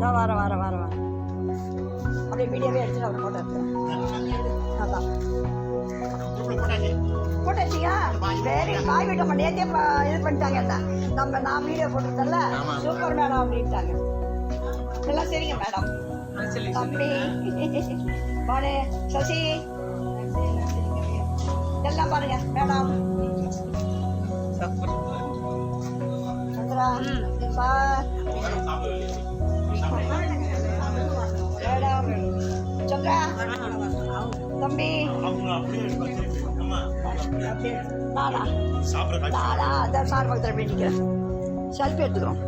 நான் வரேன் அப்படியே வீடியோவே எடுத்துட்டு அவர் ஃபோட்டோ எடுத்துறேன். அதான் போட்டாச்சியா? சரி, காய் விட்ட நேற்றே இது பண்ணிட்டாங்க. என்ன நான் வீடியோ போட்டிருந்தேன்ல, சூப்பர் மேடம் அப்படின்ட்டாங்க. எல்லாம் சரிங்க மேடம். தம்பி பாரு, சசி எல்லாம் பாருங்க madam. Chandra sir madam, Chandra தம்பி நானா அதான் சார் பக்கத்தில் போய் நிற்கிறேன். செல்ஃபி எடுத்துக்கிறோம்.